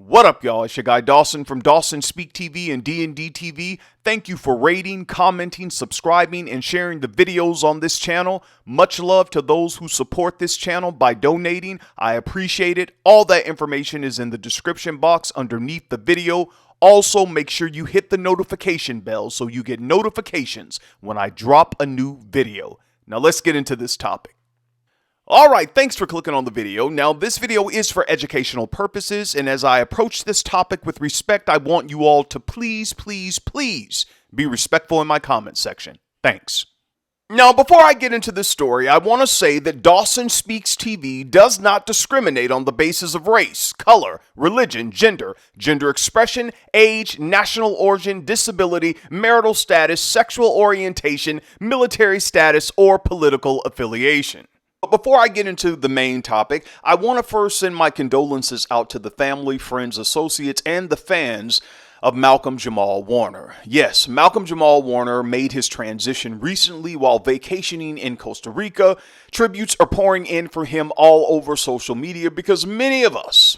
What up, y'all? It's your guy Dawson from Dawson Speak TV and D&D TV. Thank you for rating, commenting, subscribing, and sharing the videos on this channel. Much love to those who support this channel by donating. I appreciate it. All that information is in the description box underneath the video. Also, make sure you hit the notification bell so you get notifications when I drop a new video. Now let's get into this topic. Alright, thanks for clicking on the video. Now, this video is for educational purposes, and as I approach this topic with respect, I want you all to please be respectful in my comment section. Thanks. Now, before I get into this story, I want to say that Dawson Speaks TV does not discriminate on the basis of race, color, religion, gender expression, age, national origin, disability, marital status, sexual orientation, military status, or political affiliation. But before I get into the main topic, I want to first send my condolences out to the family, friends, associates, and the fans of Malcolm Jamal Warner. Yes, Malcolm Jamal Warner made his transition recently while vacationing in Costa Rica. Tributes are pouring in for him all over social media because many of us,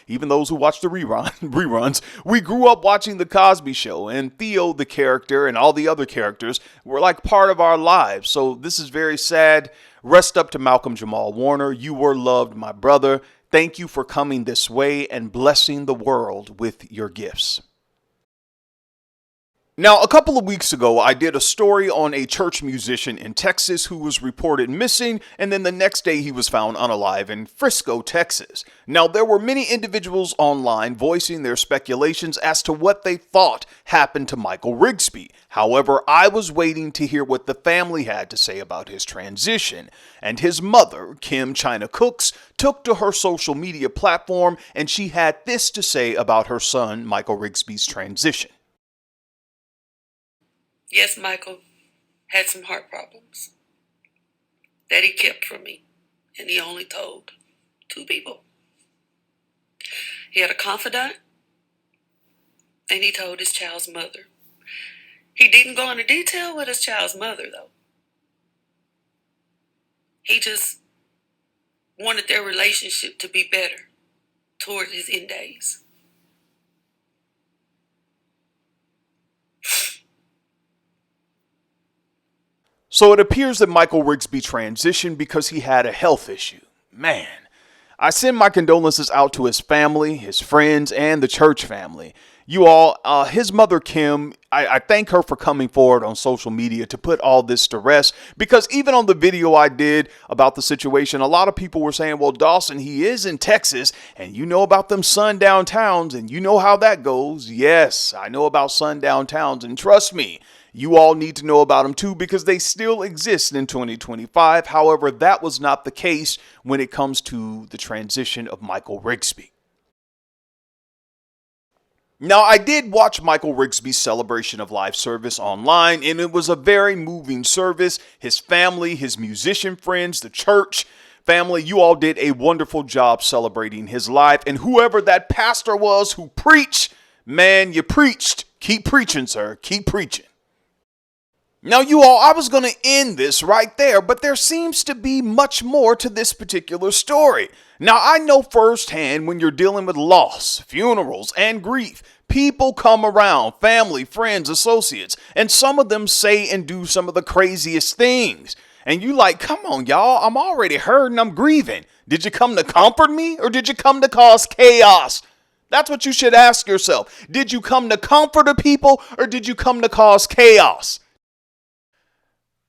even those who watch the reruns, we grew up watching The Cosby Show, and Theo, the character, and all the other characters were like part of our lives. So this is very sad. Rest up to Malcolm Jamal Warner. You were loved, my brother. Thank you for coming this way and blessing the world with your gifts. Now, a couple of weeks ago, I did a story on a church musician in Texas who was reported missing, and then the next day he was found unalive in Frisco, Texas. Now, there were many individuals online voicing their speculations as to what they thought happened to Michael Rigsby. However, I was waiting to hear what the family had to say about his transition, and his mother, Kim China Cooks, took to her social media platform, and she had this to say about her son, Michael Rigsby's transition. Yes, Michael had some heart problems that he kept from me, and he only told 2 people. He had a confidant, and he told his child's mother. He didn't go into detail with his child's mother, though. He just wanted their relationship to be better toward his end days. So it appears that Michael Rigsby transitioned because he had a health issue. Man, I send my condolences out to his family, his friends, and the church family. You all, his mother Kim, I thank her for coming forward on social media to put all this to rest, because even on the video I did about the situation, a lot of people were saying, well, Dawson, he is in Texas, and you know about them sundown towns, and you know how that goes. Yes, I know about sundown towns, and trust me, you all need to know about them too, because they still exist in 2025. However, that was not the case when it comes to the transition of Michael Rigsby. Now, I did watch Michael Rigsby's celebration of life service online, and it was a very moving service. His family, his musician friends, the church family, you all did a wonderful job celebrating his life. And whoever that pastor was who preached, man, you preached. Keep preaching, sir. Keep preaching. Now, you all, I was going to end this right there, but there seems to be much more to this particular story. Now, I know firsthand when you're dealing with loss, funerals, and grief, people come around, family, friends, associates, and some of them say and do some of the craziest things. And you like, come on, y'all, I'm already hurt and I'm grieving. Did you come to comfort me, or did you come to cause chaos? That's what you should ask yourself. Did you come to comfort the people, or did you come to cause chaos?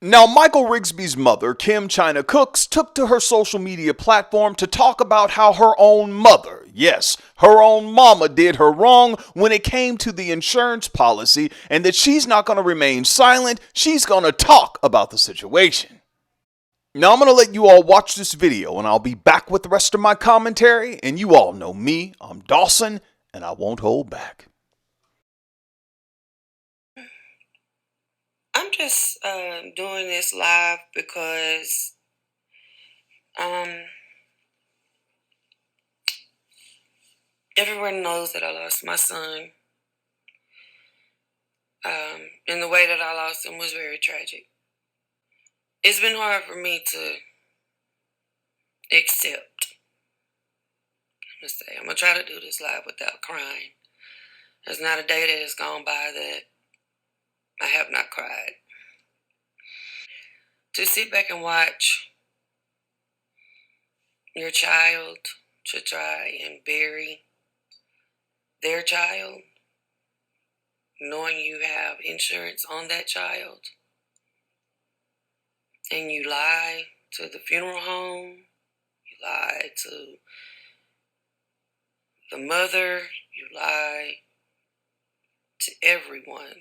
Now, Michael Rigsby's mother, Kim China Cooks, took to her social media platform to talk about how her own mother, yes, her own mama, did her wrong when it came to the insurance policy, and that she's not going to remain silent. She's going to talk about the situation. Now, I'm going to let you all watch this video, and I'll be back with the rest of my commentary. And you all know me, I'm Dawson, and I won't hold back. I'm just doing this live because everyone knows that I lost my son. And the way that I lost him was very tragic. It's been hard for me to accept. Let's say I'm going to try to do this live without crying. There's not a day that has gone by that I have not cried. To sit back and watch your child to try and bury their child, knowing you have insurance on that child, and you lie to the funeral home, you lie to the mother, you lie to everyone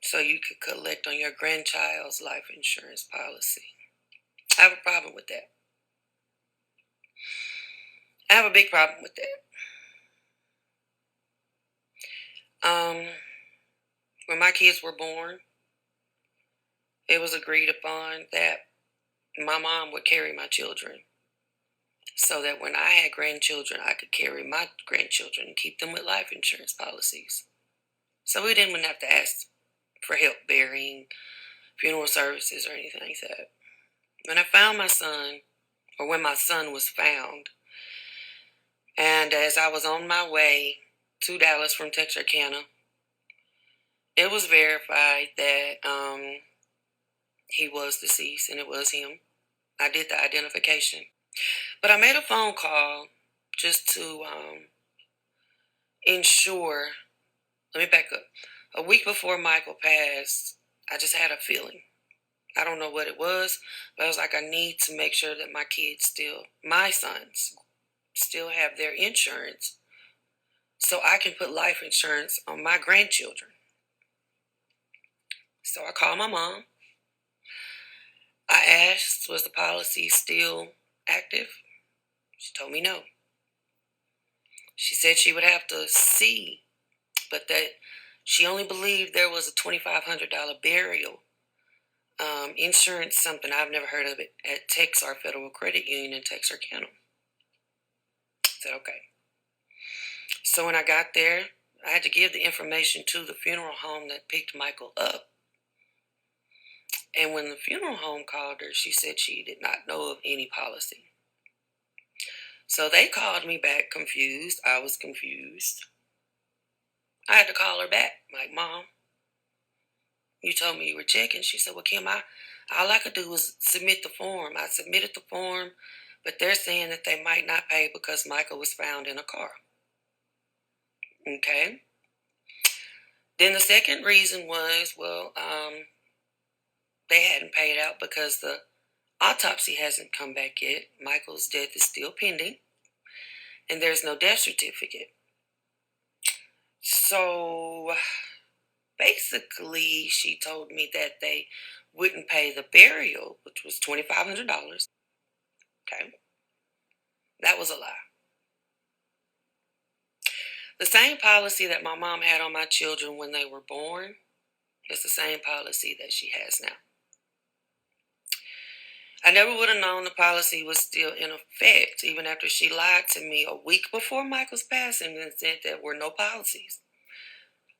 so you could collect on your grandchild's life insurance policy. I have a problem with that. I have a big problem with that. When my kids were born, it was agreed upon that my mom would carry my children so that when I had grandchildren, I could carry my grandchildren and keep them with life insurance policies. So we didn't have to ask for help burying, funeral services, or anything like that. When I found my son, or when my son was found, and as I was on my way to Dallas from Texarkana, it was verified that he was deceased, and it was him. I did the identification. But I made a phone call just to ensure. Let me back up. A week before Michael passed, I just had a feeling. I don't know what it was, but I was like, I need to make sure that my sons still have their insurance so I can put life insurance on my grandchildren. So I called my mom. I asked, was the policy still active? She told me no. She said she would have to see, but that she only believed there was a $2,500 burial insurance, something I've never heard of it, at Texar Federal Credit Union in Texarkana. I said, okay. So when I got there, I had to give the information to the funeral home that picked Michael up. And when the funeral home called her, she said she did not know of any policy. So they called me back confused. I was confused. I had to call her back, like, Mom, you told me you were checking. She said, well, Kim, all I could do was submit the form. I submitted the form, but they're saying that they might not pay because Michael was found in a car. Okay. Then the second reason was, they hadn't paid out because the autopsy hasn't come back yet. Michael's death is still pending, and there's no death certificate. So basically, she told me that they wouldn't pay the burial, which was $2,500. Okay. That was a lie. The same policy that my mom had on my children when they were born is the same policy that she has now. I never would have known the policy was still in effect, even after she lied to me a week before Michael's passing and said there were no policies.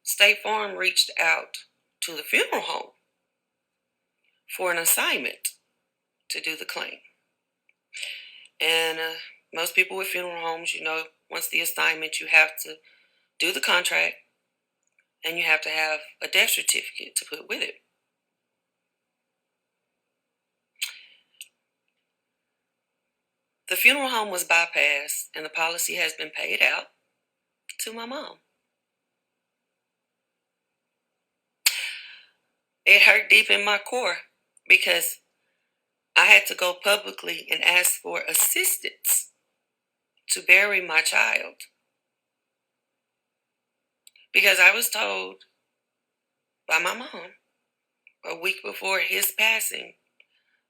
State Farm reached out to the funeral home for an assignment to do the claim. And most people with funeral homes, once the assignment, you have to do the contract and you have to have a death certificate to put with it. The funeral home was bypassed and the policy has been paid out to my mom. It hurt deep in my core because I had to go publicly and ask for assistance to bury my child. Because I was told by my mom a week before his passing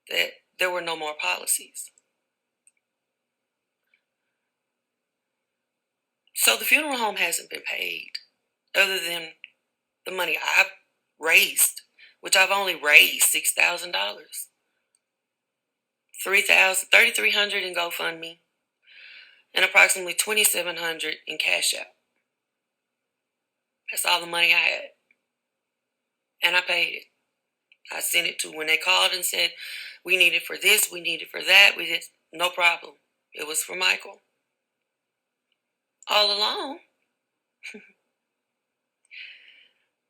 that there were no more policies. So the funeral home hasn't been paid other than the money I've raised, which I've only raised $6,000. $3,300 in GoFundMe and approximately $2,700 in Cash App. That's all the money I had. And I paid it. I sent it to when they called and said, we need it for this, we need it for that. We did, no problem. It was for Michael. all along.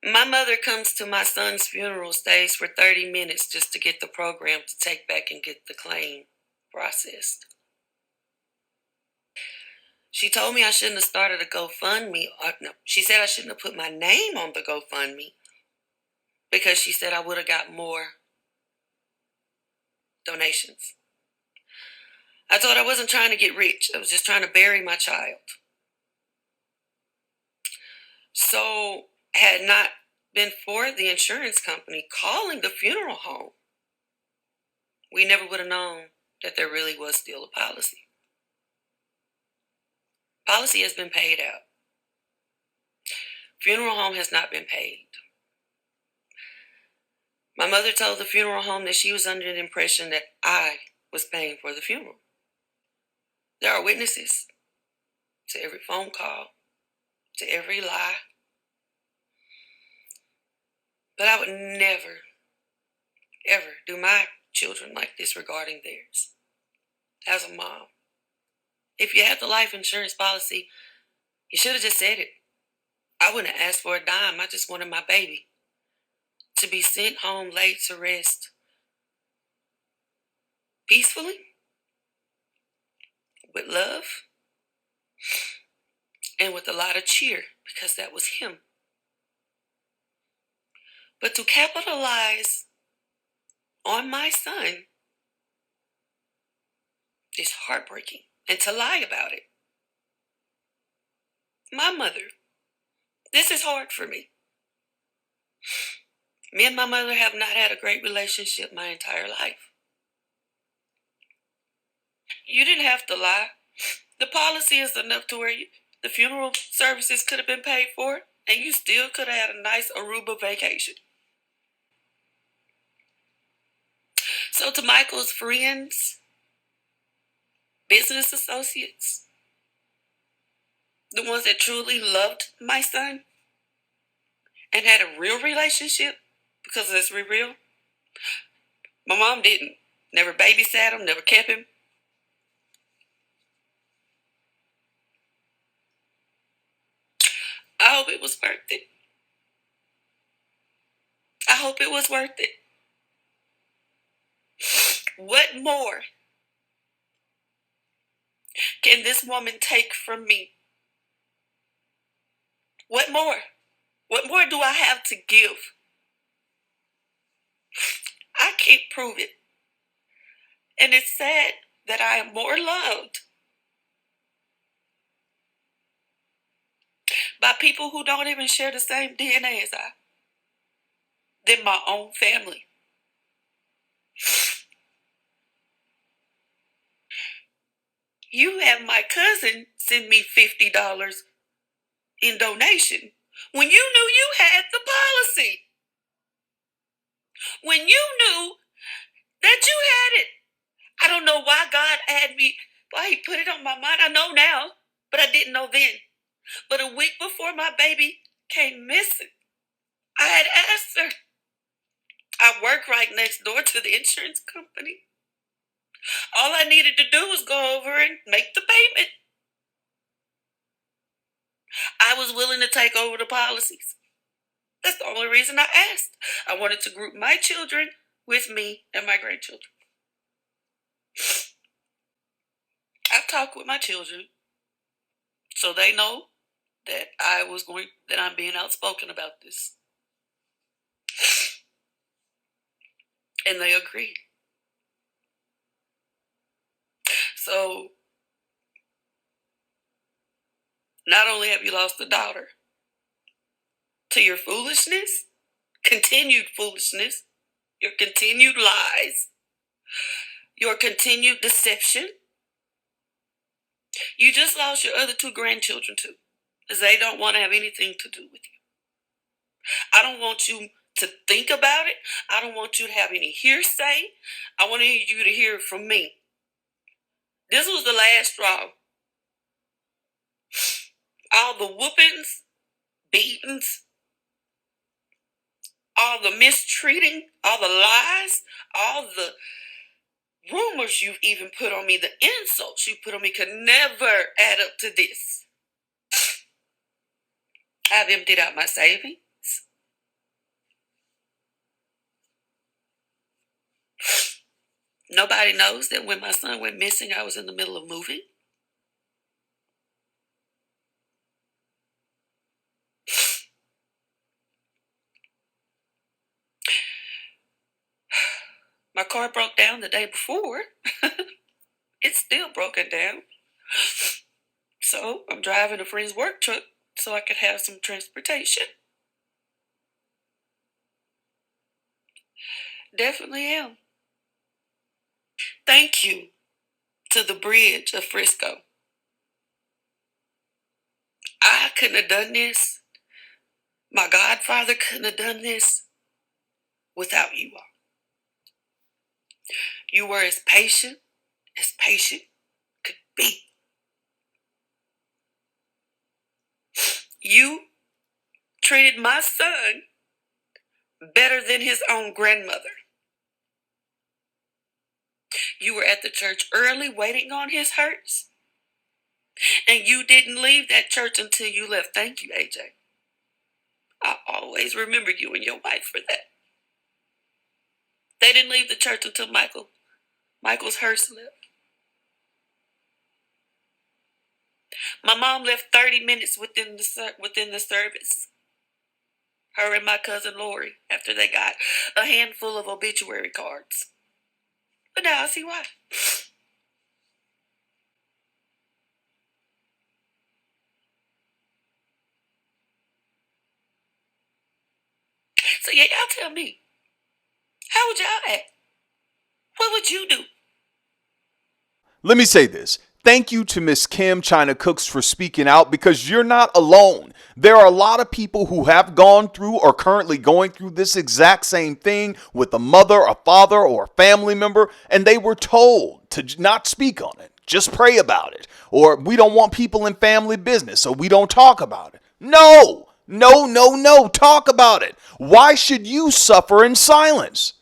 My mother comes to my son's funeral, stays for 30 minutes just to get the program to take back and get the claim processed. She told me I shouldn't have started a GoFundMe. No, she said I shouldn't have put my name on the GoFundMe because she said I would have got more donations. I told her I wasn't trying to get rich. I was just trying to bury my child. So, had not been for the insurance company calling the funeral home, we never would have known that there really was still a policy. Policy has been paid out. Funeral home has not been paid. My mother told the funeral home that she was under the impression that I was paying for the funeral. There are witnesses to every phone call, to every lie. But I would never, ever do my children like this regarding theirs. As a mom, if you had the life insurance policy, you should have just said it. I wouldn't have asked for a dime. I just wanted my baby to be sent home laid to rest peacefully, with love, and with a lot of cheer, because that was him. But to capitalize on my son is heartbreaking, and to lie about it. My mother, this is hard for me. Me and my mother have not had a great relationship my entire life. You didn't have to lie. The policy is enough to where the funeral services could have been paid for, and you still could have had a nice Aruba vacation. So to Michael's friends, business associates, the ones that truly loved my son and had a real relationship, because let's be real, my mom didn't. Never babysat him, never kept him. I hope it was worth it. I hope it was worth it. What more can this woman take from me? What more? What more do I have to give? I can't prove it. And it's sad that I am more loved by people who don't even share the same DNA as I than my own family. You have my cousin send me $50 in donation when you knew you had the policy. When you knew that you had it. I don't know why God had me, why he put it on my mind. I know now, but I didn't know then. But a week before my baby came missing, I had asked her. I work right next door to the insurance company. All I needed to do was go over and make the payment. I was willing to take over the policies. That's the only reason I asked. I wanted to group my children with me and my grandchildren. I've talked with my children so they know that I'm being outspoken about this. And they agree. So, not only have you lost a daughter to your foolishness, continued foolishness, your continued lies, your continued deception, you just lost your other 2 grandchildren too, because they don't want to have anything to do with you. I don't want you to think about it. I don't want you to have any hearsay. I want you to hear it from me. This was the last straw. All the whoopings, beatings, all the mistreating, all the lies, all the rumors you've even put on me, the insults you put on me could never add up to this. I've emptied out my savings. Nobody knows that when my son went missing, I was in the middle of moving. My car broke down the day before. It's still broken down. So I'm driving a friend's work truck so I could have some transportation. Definitely am. Thank you to the bridge of Frisco. I couldn't have done this. My godfather couldn't have done this without you all. You were as patient could be. You treated my son better than his own grandmother. You were at the church early waiting on his hurts. And you didn't leave that church until you left. Thank you, AJ. I always remember you and your wife for that. They didn't leave the church until Michael's hearse left. My mom left 30 minutes within the service. Her and my cousin Lori, after they got a handful of obituary cards. But now I see why. So yeah, y'all tell me, how would y'all act? What would you do? Let me say this. Thank you to Miss Kim China Cooks for speaking out, because you're not alone. There are a lot of people who have gone through or currently going through this exact same thing with a mother, a father, or a family member, and they were told to not speak on it. Just pray about it. Or we don't want people in family business, so we don't talk about it. No, no, no, no. Talk about it. Why should you suffer in silence?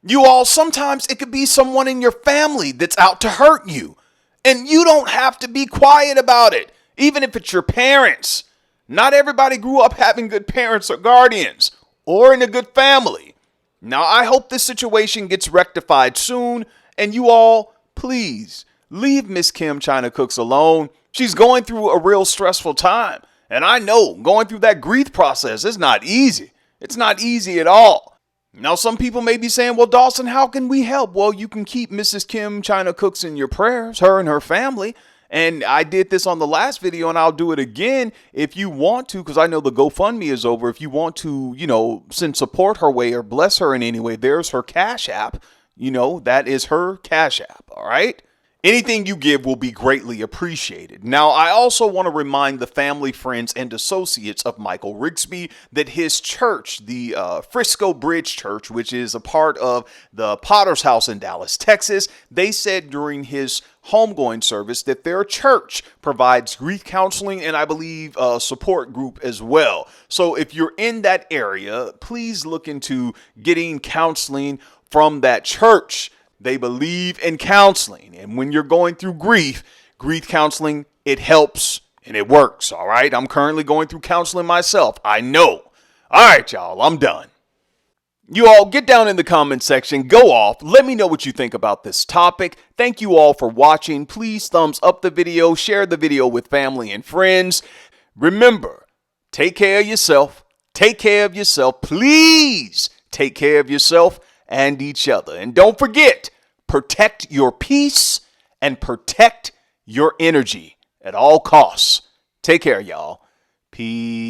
You all, sometimes it could be someone in your family that's out to hurt you. And you don't have to be quiet about it, even if it's your parents. Not everybody grew up having good parents or guardians, or in a good family. Now, I hope this situation gets rectified soon, and you all, please, leave Miss Kim China Cooks alone. She's going through a real stressful time, and I know going through that grief process is not easy. It's not easy at all. Now, some people may be saying, well, Dawson, how can we help? Well, you can keep Mrs. Kim China Cooks in your prayers, her and her family. And I did this on the last video, and I'll do it again if you want to, because I know the GoFundMe is over. If you want to, send support her way or bless her in any way, there's her Cash App. That is her Cash App. All right. Anything you give will be greatly appreciated. Now, I also want to remind the family, friends, and associates of Michael Rigsby that his church, the Frisco Bridge Church, which is a part of the Potter's House in Dallas, Texas, they said during his homegoing service that their church provides grief counseling and I believe a support group as well. So if you're in that area, please look into getting counseling from that church. They believe in counseling. And when you're going through grief counseling, it helps and it works. All right. I'm currently going through counseling myself. I know. All right, y'all. I'm done. You all get down in the comment section, go off. Let me know what you think about this topic. Thank you all for watching. Please thumbs up the video, share the video with family and friends. Remember, take care of yourself. Take care of yourself. Please take care of yourself and each other. And don't forget, protect your peace and protect your energy at all costs. Take care, y'all. Peace.